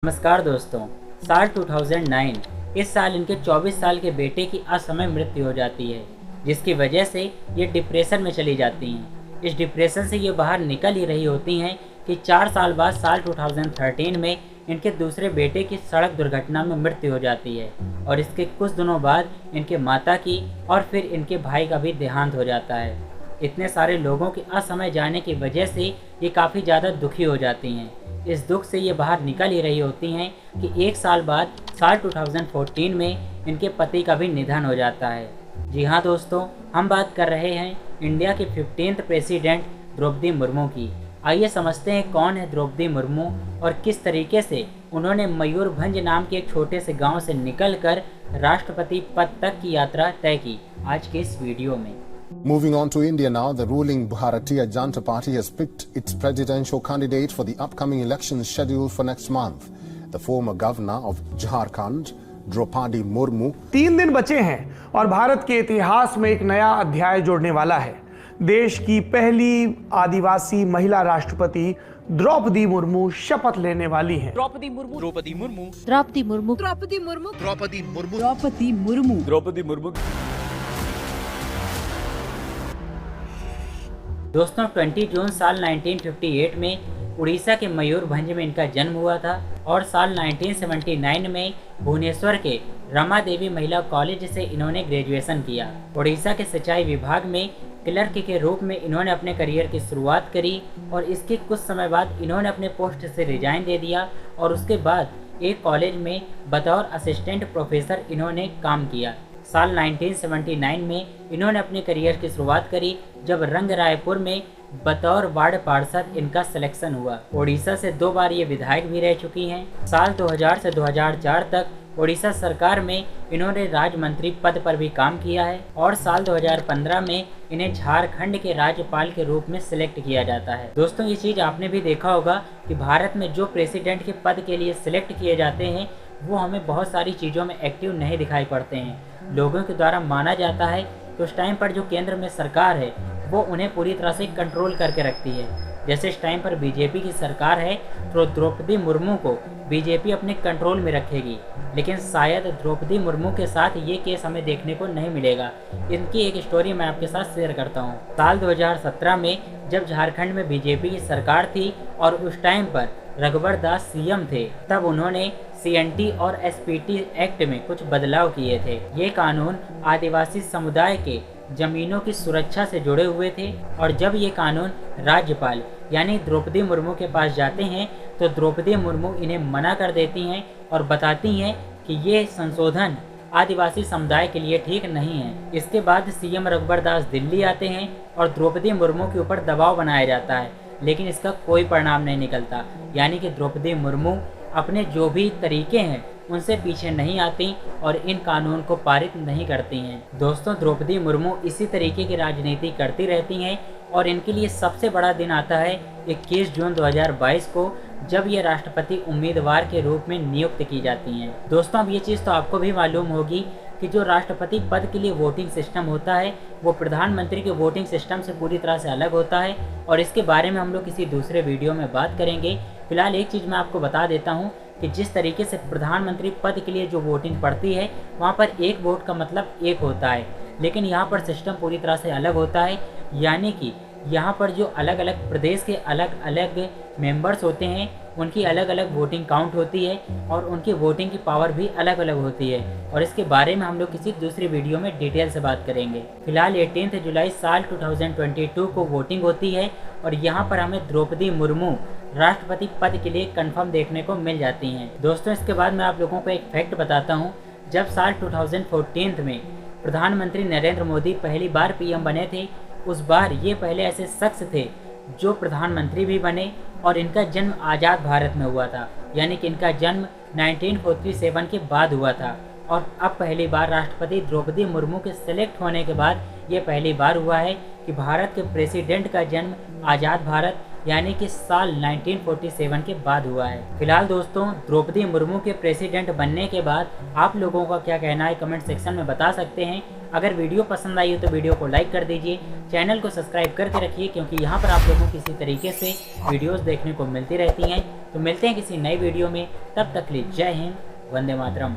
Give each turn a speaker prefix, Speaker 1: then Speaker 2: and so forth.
Speaker 1: नमस्कार दोस्तों। साल 2009 इस साल इनके 24 साल के बेटे की असमय मृत्यु हो जाती है, जिसकी वजह से ये डिप्रेशन में चली जाती हैं। इस डिप्रेशन से ये बाहर निकल ही रही होती हैं कि 4 साल बाद साल 2013 में इनके दूसरे बेटे की सड़क दुर्घटना में मृत्यु हो जाती है और इसके कुछ दिनों बाद इनके माता की और फिर इनके भाई का भी देहांत हो जाता है। इतने सारे लोगों के असमय जाने की वजह से ये काफ़ी ज़्यादा दुखी हो जाती हैं। इस दुख से ये बाहर निकल ही रही होती हैं कि एक साल बाद साल 2014 में इनके पति का भी निधन हो जाता है। जी हाँ दोस्तों, हम बात कर रहे हैं इंडिया के 15th प्रेसिडेंट द्रौपदी मुर्मू की। आइए समझते हैं कौन है द्रौपदी मुर्मू और किस तरीके से उन्होंने मयूरभंज नाम के एक छोटे से गांव से निकलकर राष्ट्रपति पद तक की यात्रा तय की, आज के इस वीडियो में।
Speaker 2: Moving on to India now, the ruling Bharatiya Janata Party has picked its presidential candidate for the upcoming elections scheduled for next month. The former governor of Jharkhand, Draupadi Murmu,
Speaker 3: 3 दिन बचे हैं और भारत के इतिहास में एक नया अध्याय जोड़ने वाला है। देश की पहली आदिवासी महिला राष्ट्रपति द्रौपदी मुर्मू शपथ लेने वाली हैं।
Speaker 4: द्रौपदी मुर्मू द्रौपदी मुर्मू
Speaker 5: द्रौपदी मुर्मू
Speaker 4: द्रौपदी मुर्मू
Speaker 5: द्रौपदी मुर्मू द्रौपदी मुर्मू
Speaker 4: द्रौपदी मुर्मू।
Speaker 1: दोस्तों 20 जून साल 1958 में उड़ीसा के मयूरभंज में इनका जन्म हुआ था और साल 1979 में भुवनेश्वर के रमा देवी महिला कॉलेज से इन्होंने ग्रेजुएशन किया। उड़ीसा के सिंचाई विभाग में क्लर्क के रूप में इन्होंने अपने करियर की शुरुआत करी और इसके कुछ समय बाद इन्होंने अपने पोस्ट से रिजाइन दे दिया और उसके बाद एक कॉलेज में बतौर असिस्टेंट प्रोफेसर इन्होंने काम किया। साल 1979 में इन्होंने अपने करियर की शुरुआत करी जब रंग रायपुर में बतौर वार्ड पार्षद इनका सिलेक्शन हुआ। ओडिशा से 2 बार ये विधायक भी रह चुकी हैं। साल 2000 से 2004 तक ओडिशा सरकार में इन्होंने राज्य मंत्री पद पर भी काम किया है और साल 2015 में इन्हें झारखंड के राज्यपाल के रूप में सिलेक्ट किया जाता है। दोस्तों ये चीज़ आपने भी देखा होगा कि भारत में जो प्रेसिडेंट के पद के लिए सिलेक्ट किए जाते हैं वो हमें बहुत सारी चीज़ों में एक्टिव नहीं दिखाई पड़ते हैं। लोगों के द्वारा माना जाता है कि उस टाइम पर जो केंद्र में सरकार है वो उन्हें पूरी तरह से कंट्रोल करके रखती है। जैसे इस टाइम पर बीजेपी की सरकार है तो द्रौपदी मुर्मू को बीजेपी अपने कंट्रोल में रखेगी, लेकिन शायद द्रौपदी मुर्मू के साथ ये केस हमें देखने को नहीं मिलेगा। इनकी एक स्टोरी मैं आपके साथ शेयर करता हूँ। साल 2017 में जब झारखंड में बीजेपी की सरकार थी और उस टाइम पर रघुवर दास सीएम थे, तब उन्होंने सीएनटी और एसपीटी एक्ट में कुछ बदलाव किए थे। ये कानून आदिवासी समुदाय के जमीनों की सुरक्षा से जुड़े हुए थे और जब ये कानून राज्यपाल यानी द्रौपदी मुर्मू के पास जाते हैं तो द्रौपदी मुर्मू इन्हें मना कर देती हैं और बताती हैं कि ये संशोधन आदिवासी समुदाय के लिए ठीक नहीं है। इसके बाद सीएम रघुवर दास दिल्ली आते हैं और द्रौपदी मुर्मू के ऊपर दबाव बनाया जाता है, लेकिन इसका कोई परिणाम नहीं निकलता। यानी कि द्रौपदी मुर्मू अपने जो भी तरीके हैं उनसे पीछे नहीं आती और इन कानून को पारित नहीं करती हैं। दोस्तों द्रौपदी मुर्मू इसी तरीके की राजनीति करती रहती हैं और इनके लिए सबसे बड़ा दिन आता है 21 जून 2022 को, जब ये राष्ट्रपति उम्मीदवार के रूप में नियुक्त की जाती हैं। दोस्तों अब ये चीज़ तो आपको भी मालूम होगी कि जो राष्ट्रपति पद के लिए वोटिंग सिस्टम होता है वो प्रधानमंत्री के वोटिंग सिस्टम से पूरी तरह से अलग होता है और इसके बारे में हम लोग किसी दूसरे वीडियो में बात करेंगे। फिलहाल एक चीज़ मैं आपको बता देता हूँ कि जिस तरीके से प्रधानमंत्री पद के लिए जो वोटिंग पड़ती है वहाँ पर एक वोट का मतलब एक होता है, लेकिन यहाँ पर सिस्टम पूरी तरह से अलग होता है। यानी कि यहाँ पर जो अलग अलग प्रदेश के अलग अलग मेंबर्स होते हैं उनकी अलग अलग वोटिंग काउंट होती है और उनकी वोटिंग की पावर भी अलग अलग होती है और इसके बारे में हम लोग किसी दूसरी वीडियो में डिटेल से बात करेंगे। फिलहाल 18 जुलाई साल 2022 को वोटिंग होती है और यहाँ पर हमें द्रौपदी मुर्मू राष्ट्रपति पद के लिए कंफर्म देखने को मिल जाती हैं। दोस्तों इसके बाद मैं आप लोगों को एक फैक्ट बताता हूँ। जब साल 2014 में प्रधानमंत्री नरेंद्र मोदी पहली बार पीएम बने थे, उस बार ये पहले ऐसे शख्स थे जो प्रधानमंत्री भी बने और इनका जन्म आज़ाद भारत में हुआ था। यानी कि इनका जन्म 1947 के बाद हुआ था और अब पहली बार राष्ट्रपति द्रौपदी मुर्मू के सिलेक्ट होने के बाद ये पहली बार हुआ है कि भारत के प्रेसिडेंट का जन्म आज़ाद भारत यानी कि साल 1947 के बाद हुआ है। फिलहाल दोस्तों, द्रौपदी मुर्मू के प्रेसिडेंट बनने के बाद आप लोगों का क्या कहना है कमेंट सेक्शन में बता सकते हैं। अगर वीडियो पसंद आई हो तो वीडियो को लाइक कर दीजिए, चैनल को सब्सक्राइब करके रखिए, क्योंकि यहाँ पर आप लोगों को इसी तरीके से वीडियोस देखने को मिलती रहती हैं। तो मिलते हैं किसी नई वीडियो में, तब तक के लिए जय हिंद, वंदे मातरम।